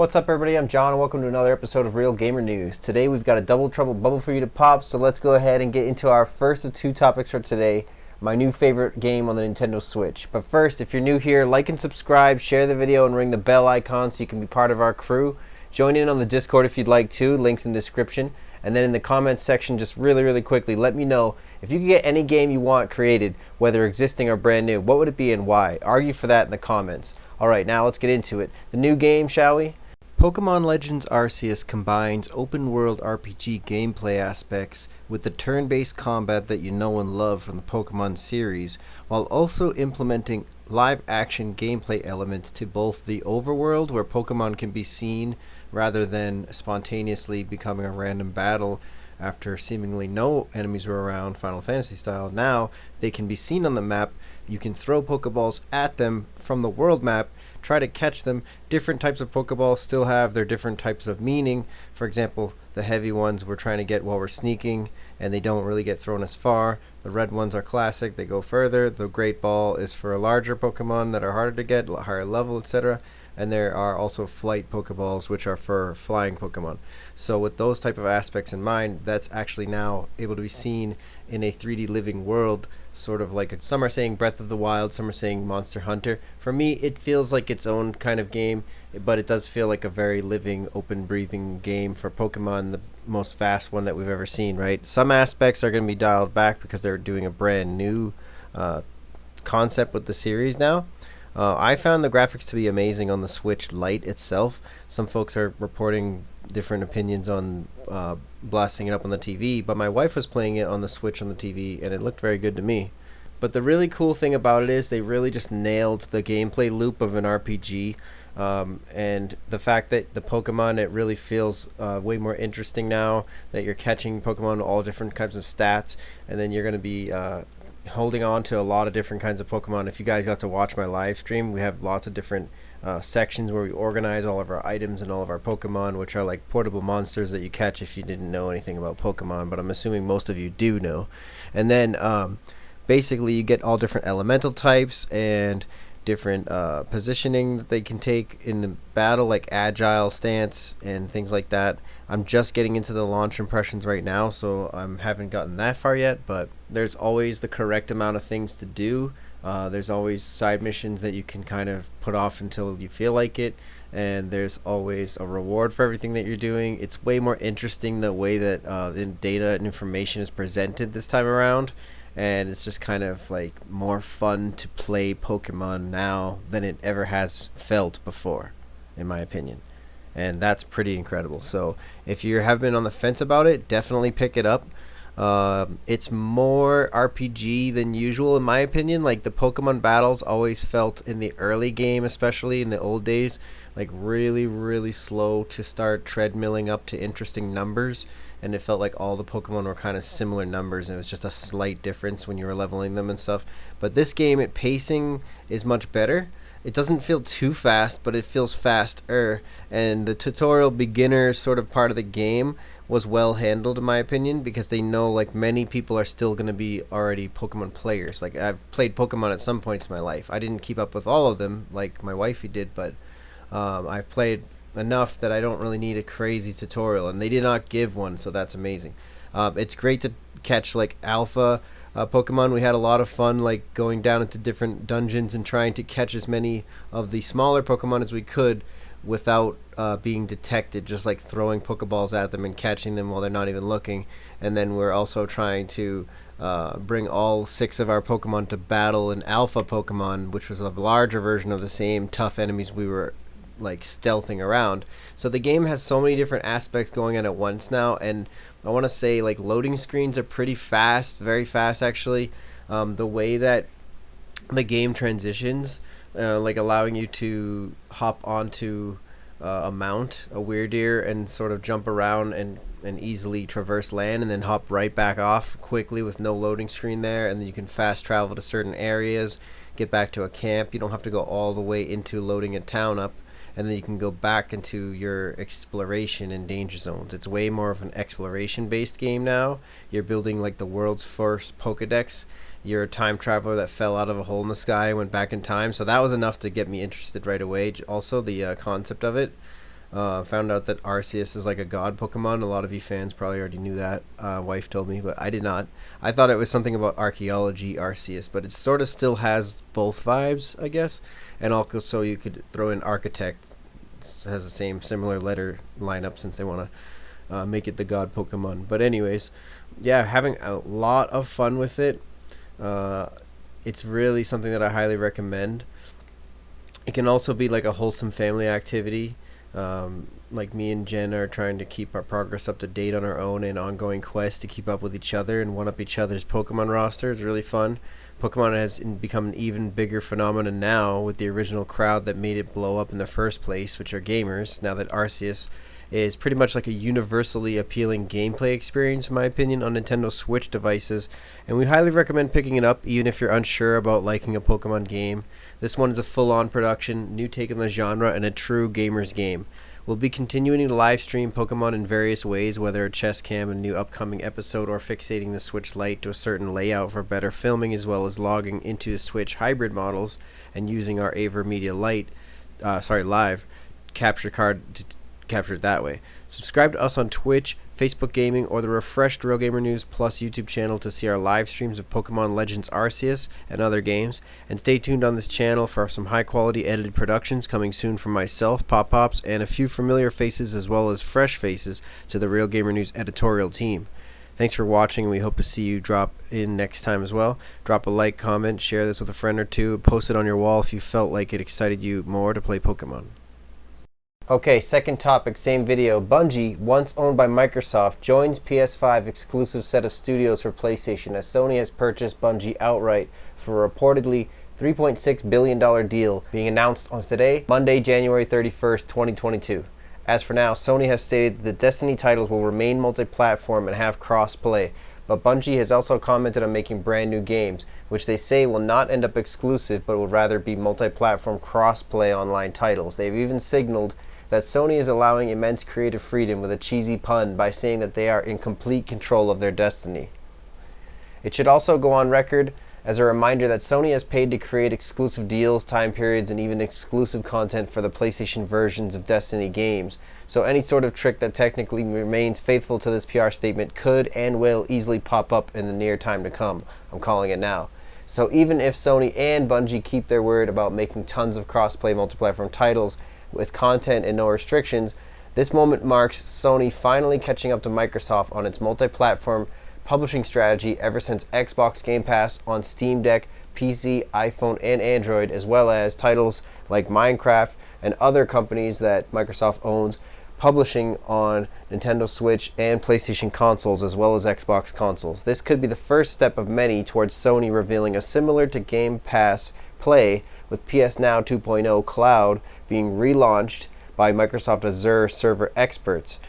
What's up, everybody? I'm John, and welcome to another episode of Real Gamer News. Today we've got a double trouble bubble for you to pop, so let's go ahead and get into our first of two topics for today, my new favorite game on the Nintendo Switch. But first, if you're new here, like and subscribe, share the video, and ring the bell icon so you can be part of our crew. Join in on the Discord if you'd like to, links in the description. And then in the comments section, just really quickly, let me know if you could get any game you want created, whether existing or brand new, what would it be and why? Argue for that in the comments. Alright, now let's get into it. The new game, shall we? Pokémon Legends Arceus combines open-world RPG gameplay aspects with the turn-based combat that you know and love from the Pokémon series, while also implementing live-action gameplay elements to both the overworld, where Pokémon can be seen rather than spontaneously becoming a random battle after seemingly no enemies were around, Final Fantasy style. Now they can be seen on the map. You can throw Pokeballs at them from the world map, try to catch them. Different types of Pokeballs still have their different types of meaning. For example, the heavy ones we're trying to get while we're sneaking, and they don't really get thrown as far. The red ones are classic, they go further. The Great Ball is for a larger Pokemon that are harder to get, higher level, etc. And there are also flight Pokeballs, which are for flying Pokemon. So with those type of aspects in mind, that's actually now able to be seen in a 3D living world, sort of like some are saying Breath of the Wild, some are saying Monster Hunter. For me, it feels like its own kind of game, but it does feel like a very living, open-breathing game for Pokemon, the most vast one that we've ever seen, right? Some aspects are going to be dialed back because they're doing a brand new concept with the series now. I found the graphics to be amazing on the Switch Lite itself. Some folks are reporting different opinions on blasting it up on the TV, but my wife was playing it on the Switch on the TV, and it looked very good to me. But the really cool thing about it is they really just nailed the gameplay loop of an RPG, and the fact that the Pokemon, it really feels way more interesting now that you're catching Pokemon with all different kinds of stats, and then you're going to be holding on to a lot of different kinds of Pokemon. If you guys got to watch my live stream, we have lots of different sections where we organize all of our items and all of our Pokemon, which are like portable monsters that you catch if you didn't know anything about Pokemon, but I'm assuming most of you do know. And then basically you get all different elemental types and different positioning that they can take in the battle, like agile stance and things like that. I'm just getting into the launch impressions right now, so I haven't gotten that far yet, but there's always the correct amount of things to do. There's always side missions that you can kind of put off until you feel like it, and there's always a reward for everything that you're doing. It's way more interesting the way that the data and information is presented this time around, and it's just kind of like more fun to play Pokemon now than it ever has felt before, in my opinion. And that's pretty incredible. So if you have been on the fence about it, definitely pick it up. It's more RPG than usual, in my opinion. Like, the Pokemon battles always felt in the early game, especially in the old days, like really slow to start treadmilling up to interesting numbers, and it felt like all the Pokemon were kind of similar numbers, and it was just a slight difference when you were leveling them and stuff. But this game, pacing is much better. It doesn't feel too fast, but it feels faster, and the tutorial beginner sort of part of the game was well handled, in my opinion, because they know, like, many people are still going to be already Pokemon players. Like, I've played Pokemon at some points in my life. I didn't keep up with all of them like my wifey did, but I've played enough that I don't really need a crazy tutorial, and they did not give one, so that's amazing. It's great to catch, like, alpha Pokemon. We had a lot of fun, like, going down into different dungeons and trying to catch as many of the smaller Pokemon as we could without being detected, just like throwing Pokeballs at them and catching them while they're not even looking. And then we're also trying to bring all 6 of our Pokemon to battle an alpha Pokemon, which was a larger version of the same tough enemies we were like stealthing around. So the game has so many different aspects going on at once now, and I want to say, like, loading screens are pretty fast, very fast actually. The way that the game transitions, like allowing you to hop onto a mount, a Weirdeer, and sort of jump around and easily traverse land, and then hop right back off quickly with no loading screen there, and then you can fast travel to certain areas, get back to a camp. You don't have to go all the way into loading a town up, and then you can go back into your exploration and danger zones. It's way more of an exploration based game now. You're building like the world's first Pokedex. You're a time traveler that fell out of a hole in the sky and went back in time, so that was enough to get me interested right away. Also, the concept of it, Found out that Arceus is like a god Pokemon. A lot of you fans probably already knew that. Wife told me, but I did not. I thought it was something about archaeology Arceus, but it sort of still has both vibes, I guess. And also you could throw in architect. It has the same similar letter lineup since they want to make it the god Pokemon. But anyways, yeah, having a lot of fun with it. It's really something that I highly recommend. It can also be like a wholesome family activity. Like me and Jen are trying to keep our progress up to date on our own and ongoing quests to keep up with each other and one up each other's Pokemon roster. It's really fun. Pokemon has become an even bigger phenomenon now with the original crowd that made it blow up in the first place, which are gamers. Now that Arceus is pretty much like a universally appealing gameplay experience, in my opinion, on Nintendo Switch devices, and we highly recommend picking it up even if you're unsure about liking a Pokemon game. This one is a full-on production, new take on the genre, and a true gamer's game. We'll be continuing to live stream Pokemon in various ways, whether a chess cam, a new upcoming episode, or fixating the Switch Lite to a certain layout for better filming, as well as logging into Switch hybrid models and using our AverMedia Live capture card to capture it that way. Subscribe to us on Twitch, Facebook Gaming, or the refreshed Real Gamer News Plus YouTube channel to see our live streams of Pokémon Legends Arceus and other games. And stay tuned on this channel for some high quality edited productions coming soon from myself, Pop Pops, and a few familiar faces as well as fresh faces to the Real Gamer News editorial team. Thanks for watching, and we hope to see you drop in next time as well. Drop a like, comment, share this with a friend or two, post it on your wall if you felt like it excited you more to play Pokemon. Okay, second topic, same video. Bungie, once owned by Microsoft, joins PS5 exclusive set of studios for PlayStation as Sony has purchased Bungie outright for a reportedly $3.6 billion deal being announced on today, Monday, January 31st, 2022. As for now, Sony has stated that the Destiny titles will remain multi-platform and have cross-play, but Bungie has also commented on making brand new games, which they say will not end up exclusive but will rather be multi-platform cross-play online titles. They've even signaled that Sony is allowing immense creative freedom with a cheesy pun by saying that they are in complete control of their destiny. It should also go on record as a reminder that Sony has paid to create exclusive deals, time periods, and even exclusive content for the PlayStation versions of Destiny games, so any sort of trick that technically remains faithful to this PR statement could and will easily pop up in the near time to come. I'm calling it now. So even if Sony and Bungie keep their word about making tons of cross-play multi-platform titles with content and no restrictions, this moment marks Sony finally catching up to Microsoft on its multi-platform publishing strategy ever since Xbox Game Pass on Steam Deck, PC, iPhone, and Android, as well as titles like Minecraft and other companies that Microsoft owns publishing on Nintendo Switch and PlayStation consoles as well as Xbox consoles. This could be the first step of many towards Sony revealing a similar to Game Pass play with PS Now 2.0 Cloud being relaunched by Microsoft Azure server experts.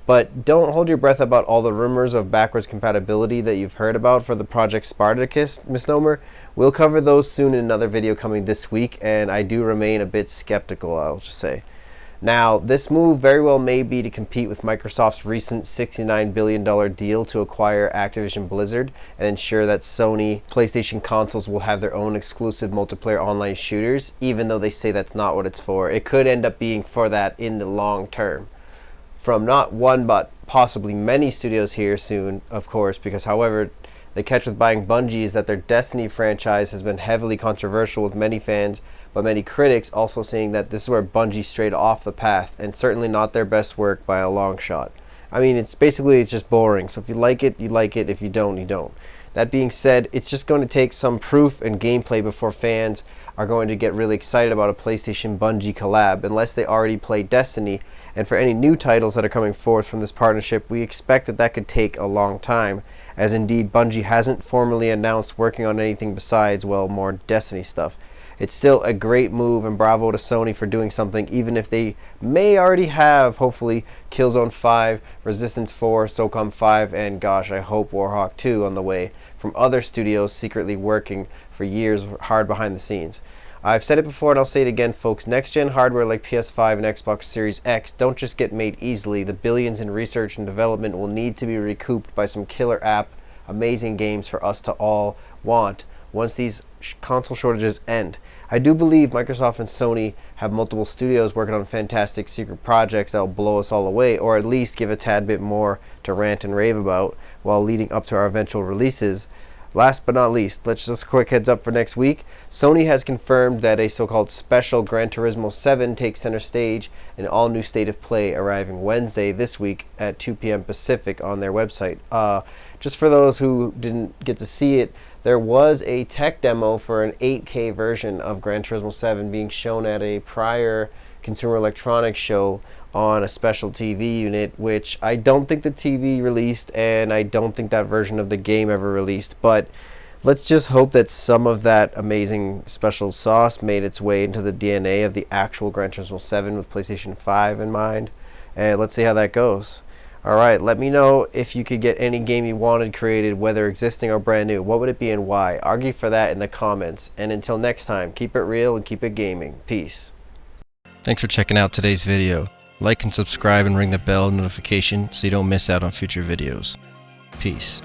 But don't hold your breath about all the rumors of backwards compatibility that you've heard about for the Project Spartacus misnomer. We'll cover those soon in another video coming this week, and I do remain a bit skeptical, I'll just say. Now, this move very well may be to compete with Microsoft's recent $69 billion deal to acquire Activision Blizzard and ensure that Sony PlayStation consoles will have their own exclusive multiplayer online shooters, even though they say that's not what it's for. It could end up being for that in the long term. From not one but possibly many studios here soon, of course, because however, the catch with buying Bungie is that their Destiny franchise has been heavily controversial with many fans, but many critics also saying that this is where Bungie strayed off the path and certainly not their best work by a long shot. I mean, it's just boring. So if you like it, you like it. If you don't, you don't. That being said, it's just going to take some proof and gameplay before fans are going to get really excited about a PlayStation Bungie collab, unless they already play Destiny. And for any new titles that are coming forth from this partnership, we expect that could take a long time, as indeed Bungie hasn't formally announced working on anything besides, well, more Destiny stuff. It's still a great move, and bravo to Sony for doing something, even if they may already have, hopefully, Killzone 5, Resistance 4, SOCOM 5, and gosh, I hope Warhawk 2 on the way, from other studios secretly working for years hard behind the scenes. I've said it before and I'll say it again, folks. Next-gen hardware like PS5 and Xbox Series X don't just get made easily. The billions in research and development will need to be recouped by some killer app, amazing games for us to all want once these console shortages end. I do believe Microsoft and Sony have multiple studios working on fantastic secret projects that will blow us all away, or at least give a tad bit more to rant and rave about while leading up to our eventual releases. Last but not least, let's just a quick heads up for next week. Sony has confirmed that a so-called special Gran Turismo 7 takes center stage, an all-new state of play arriving Wednesday this week at 2 p.m. Pacific on their website. Just for those who didn't get to see it, there was a tech demo for an 8K version of Gran Turismo 7 being shown at a prior Consumer Electronics show on a special TV unit, which I don't think the TV released, and I don't think that version of the game ever released. But let's just hope that some of that amazing special sauce made its way into the DNA of the actual Gran Turismo 7 with PlayStation 5 in mind, and let's see how that goes. Alright, let me know if you could get any game you wanted created, whether existing or brand new. What would it be and why? Argue for that in the comments. And until next time, keep it real and keep it gaming. Peace. Thanks for checking out today's video. Like and subscribe and ring the bell notification so you don't miss out on future videos. Peace.